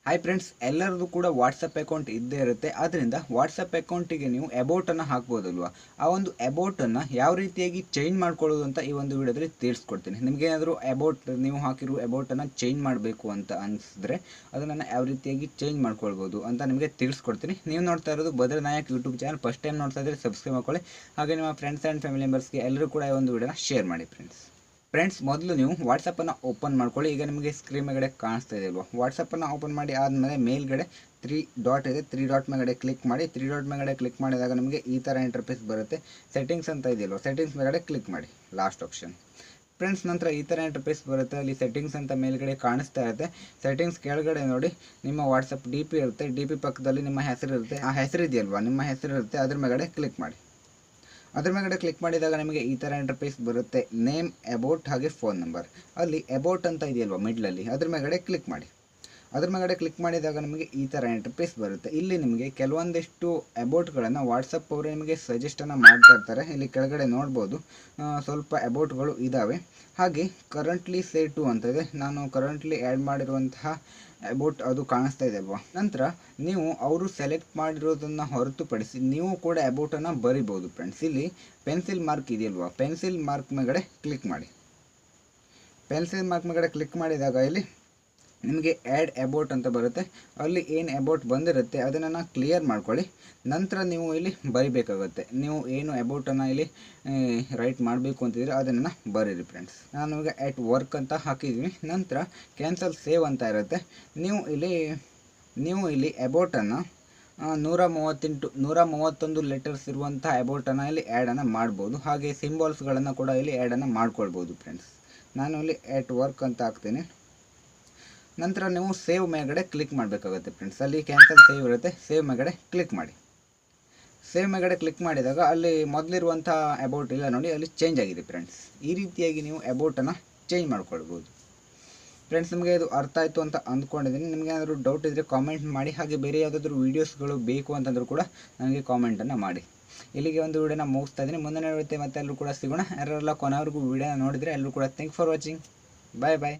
Hi friends, ಎಲ್ಲರದು ಕೂಡ WhatsApp account ಇದ್ದೇ ಇರುತ್ತೆ. ಆದ್ದರಿಂದ ವಾಟ್ಸಪ್ ಅಕೌಂಟಿಗೆ ನೀವು ಅಬೌಟನ್ನು ಹಾಕ್ಬೋದಲ್ವಾ. ಆ ಒಂದು ಅಬೌಟನ್ನು ಯಾವ ರೀತಿಯಾಗಿ ಚೇಂಜ್ ಮಾಡ್ಕೊಳ್ಳೋದು ಅಂತ ಈ ಒಂದು ವಿಡಿಯೋದಲ್ಲಿ ತಿಳಿಸ್ಕೊಡ್ತೀನಿ. ನಿಮಗೇನಾದರೂ ಅಬೌಟ್ ನೀವು ಹಾಕಿರೋ ಅಬೌಟನ್ನು ಚೇಂಜ್ ಮಾಡಬೇಕು ಅಂತ ಅನಿಸಿದ್ರೆ ಅದನ್ನು ಯಾವ ರೀತಿಯಾಗಿ ಚೇಂಜ್ ಮಾಡ್ಕೊಳ್ಬೋದು ಅಂತ ನಿಮಗೆ ತಿಳಿಸ್ಕೊಡ್ತೀನಿ. ನೀವು ನೋಡ್ತಾ ಇರೋದು Badar Nayak YouTube channel. First time ನೋಡ್ತಾ ಇದ್ದರೆ ಸಬ್ಸ್ಕ್ರೈಬ್ ಮಾಡ್ಕೊಳ್ಳಿ. ಹಾಗೆ ನಿಮ್ಮ ಫ್ರೆಂಡ್ಸ್ ಆ್ಯಂಡ್ ಫ್ಯಾಮಿಲಿ ಮೆಂಬರ್ಸ್ಗೆ ಎಲ್ಲರೂ ಕೂಡ ಈ ಒಂದು ವಿಡಿಯೋನ ಶೇರ್ ಮಾಡಿ ಫ್ರೆಂಡ್ಸ್. ಮೊದಲು ನೀವು ವಾಟ್ಸಪ್ಪನ್ನು ಓಪನ್ ಮಾಡ್ಕೊಳ್ಳಿ. ಈಗ ನಿಮಗೆ ಸ್ಕ್ರೀನ್ ಮೇಲ್ಗಡೆ ಕಾಣಿಸ್ತಾ ಇದೆ ಅಲ್ವಾ. ವಾಟ್ಸಪ್ಪನ್ನು ಓಪನ್ ಮಾಡಿ ಆದಮೇಲೆ ಮೇಲ್ಗಡೆ 3 ಡಾಟ್ ಇದೆ. 3 ಡಾಟ್ ಮೇಲ್ಗಡೆ ಕ್ಲಿಕ್ ಮಾಡಿ. 3 ಡಾಟ್ ಮೇಲ್ಗಡೆ ಕ್ಲಿಕ್ ಮಾಡಿದಾಗ ನಿಮಗೆ ಈ ಥರ ಇಂಟರ್ಫೇಸ್ ಬರುತ್ತೆ. ಸೆಟ್ಟಿಂಗ್ಸ್ ಅಂತ ಇದೆಯಲ್ವ, ಸೆಟ್ಟಿಂಗ್ಸ್ ಮೇಲ್ಗಡೆ ಕ್ಲಿಕ್ ಮಾಡಿ, ಲಾಸ್ಟ್ ಆಪ್ಷನ್ ಫ್ರೆಂಡ್ಸ್. ನಂತರ ಈ ಥರ ಇಂಟರ್ಫೇಸ್ ಬರುತ್ತೆ. ಅಲ್ಲಿ ಸೆಟ್ಟಿಂಗ್ಸ್ ಅಂತ ಮೇಲ್ಗಡೆ ಕಾಣಿಸ್ತಾ ಇರುತ್ತೆ. ಸೆಟ್ಟಿಂಗ್ಸ್ ಕೆಳಗಡೆ ನೋಡಿ ನಿಮ್ಮ ವಾಟ್ಸಪ್ ಡಿ ಪಿ ಇರುತ್ತೆ. ಡಿ ಪಿ ಪಕ್ಕದಲ್ಲಿ ನಿಮ್ಮ ಹೆಸರು ಇರುತ್ತೆ. ಆ ಹೆಸರು ಇದೆಯಲ್ವಾ, ನಿಮ್ಮ ಹೆಸರು ಇರುತ್ತೆ, ಅದ್ರ ಮೇಲ್ಗಡೆ ಕ್ಲಿಕ್ ಮಾಡಿ. ಅದ್ರ ಮೇಲ್ಗಡೆ ಕ್ಲಿಕ್ ಮಾಡಿದಾಗ ನಿಮಗೆ ಈ ಥರ ಇಂಟರ್ಫೇಸ್ ಬರುತ್ತೆ. ನೇಮ್, ಅಬೌಟ್ ಹಾಗೆ ಫೋನ್ ನಂಬರ್. ಅಲ್ಲಿ ಅಬೌಟ್ ಅಂತ ಇದೆಯಲ್ವ ಮಿಡ್ಲಲ್ಲಿ, ಅದ್ರ ಮೇಲ್ಗಡೆ ಕ್ಲಿಕ್ ಮಾಡಿ. ಅದ್ರ ಮೇಲ್ಗಡೆ ಕ್ಲಿಕ್ ಮಾಡಿದಾಗ ನಿಮಗೆ ಈ ಥರ ಇಂಟರ್ಫೇಸ್ ಬರುತ್ತೆ. ಇಲ್ಲಿ ನಿಮಗೆ ಕೆಲವೊಂದಿಷ್ಟು ಅಬೌಟ್ಗಳನ್ನು ವಾಟ್ಸಪ್ ಅವರು ನಿಮಗೆ ಸಜೆಸ್ಟನ್ನು ಮಾಡ್ತಾ ಇರ್ತಾರೆ. ಇಲ್ಲಿ ಕೆಳಗಡೆ ನೋಡ್ಬೋದು ಸ್ವಲ್ಪ ಅಬೌಟ್ಗಳು ಇದ್ದಾವೆ. ಹಾಗೆ ಕರೆಂಟ್ಲಿ ಸೇವ್ ಟು ಅಂತ ಇದೆ. ನಾನು ಕರೆಂಟ್ಲಿ ಆ್ಯಡ್ ಮಾಡಿರುವಂತಹ ಅಬೌಟ್ ಅದು ಕಾಣಿಸ್ತಾ ಇದೆ ಅಲ್ವಾ. ನಂತರ ನೀವು ಅವರು ಸೆಲೆಕ್ಟ್ ಮಾಡಿರೋದನ್ನು ಹೊರತುಪಡಿಸಿ ನೀವು ಕೂಡ ಅಬೌಟನ್ನು ಬರಿಬೋದು ಫ್ರೆಂಡ್ಸ್. ಇಲ್ಲಿ ಪೆನ್ಸಿಲ್ ಮಾರ್ಕ್ ಇದೆಯಲ್ವಾ, ಪೆನ್ಸಿಲ್ ಮಾರ್ಕ್ ಮೇಲ್ಗಡೆ ಕ್ಲಿಕ್ ಮಾಡಿ. ಪೆನ್ಸಿಲ್ ಮಾರ್ಕ್ ಮೇಲ್ಗಡೆ ಕ್ಲಿಕ್ ಮಾಡಿದಾಗ ಇಲ್ಲಿ ನಿಮಗೆ ಆ್ಯಡ್ ಅಬೌಟ್ ಅಂತ ಬರುತ್ತೆ. ಅಲ್ಲಿ ಏನು ಅಬೌಟ್ ಬಂದಿರುತ್ತೆ ಅದನ್ನು ಕ್ಲಿಯರ್ ಮಾಡ್ಕೊಳ್ಳಿ. ನಂತರ ನೀವು ಇಲ್ಲಿ ಬರಿಬೇಕಾಗುತ್ತೆ. ನೀವು ಏನು ಅಬೌಟನ್ನು ಇಲ್ಲಿ ರೈಟ್ ಮಾಡಬೇಕು ಅಂತಿದ್ರೆ ಅದನ್ನು ಬರೀರಿ ಫ್ರೆಂಡ್ಸ್. ನಾನು ಈಗ ಎಟ್ ವರ್ಕ್ ಅಂತ ಹಾಕಿದ್ದೀನಿ. ನಂತರ ಕ್ಯಾನ್ಸಲ್ ಸೇವ್ ಅಂತ ಇರುತ್ತೆ. ನೀವು ಇಲ್ಲಿ ಅಬೌಟನ್ನು 131 ಲೆಟರ್ಸ್ ಇರುವಂಥ ಅಬೌಟನ್ನು ಇಲ್ಲಿ ಆ್ಯಡನ್ನು ಮಾಡ್ಬೋದು. ಹಾಗೆ ಸಿಂಬಲ್ಸ್ಗಳನ್ನು ಕೂಡ ಇಲ್ಲಿ ಆ್ಯಡನ್ನು ಮಾಡ್ಕೊಳ್ಬೋದು ಫ್ರೆಂಡ್ಸ್. ನಾನು ಇಲ್ಲಿ ಎಟ್ ವರ್ಕ್ ಅಂತ ಹಾಕ್ತೀನಿ. ನಂತರ ನೀವು ಸೇವ್ ಮೇಲ್ಗಡೆ ಕ್ಲಿಕ್ ಮಾಡಬೇಕಾಗುತ್ತೆ ಫ್ರೆಂಡ್ಸ್. ಅಲ್ಲಿ ಕ್ಯಾನ್ಸಲ್ ಸೇವ್ ಇರುತ್ತೆ. ಸೇವ್ ಮೇಲ್ಗಡೆ ಕ್ಲಿಕ್ ಮಾಡಿ. ಸೇವ್ ಮೇಲ್ಗಡೆ ಕ್ಲಿಕ್ ಮಾಡಿದಾಗ ಅಲ್ಲಿ ಮೊದಲಿರುವಂಥ ಅಬೌಟ್ ಇಲ್ಲ ನೋಡಿ, ಅಲ್ಲಿ ಚೇಂಜ್ ಆಗಿದೆ ಫ್ರೆಂಡ್ಸ್. ಈ ರೀತಿಯಾಗಿ ನೀವು ಅಬೌಟನ್ನು ಚೇಂಜ್ ಮಾಡ್ಕೊಳ್ಬೋದು ಫ್ರೆಂಡ್ಸ್. ನಿಮಗೆ ಇದು ಅರ್ಥ ಆಯಿತು ಅಂತ ಅಂದ್ಕೊಂಡಿದ್ದೀನಿ. ನಿಮಗೆ ಏನಾದರೂ ಡೌಟ್ ಇದ್ದರೆ ಕಾಮೆಂಟ್ ಮಾಡಿ. ಹಾಗೆ ಬೇರೆ ಯಾವುದಾದ್ರೂ ವೀಡಿಯೋಸ್ಗಳು ಬೇಕು ಅಂತಂದರೂ ಕೂಡ ನನಗೆ ಕಾಮೆಂಟನ್ನು ಮಾಡಿ. ಇಲ್ಲಿಗೆ ಒಂದು ವಿಡಿಯೋನ ಮುಗಿಸ್ತಾ ಇದ್ದೀನಿ. ಮುಂದಿನ ಮತ್ತೆ ಎಲ್ಲರೂ ಕೂಡ ಸಿಗೋಣ. ಯಾರೆಲ್ಲ ಕೊನೆವರೆಗೂ ವಿಡಿಯೋನ ನೋಡಿದರೆ ಎಲ್ಲರೂ ಕೂಡ thank for watching. Bye bye.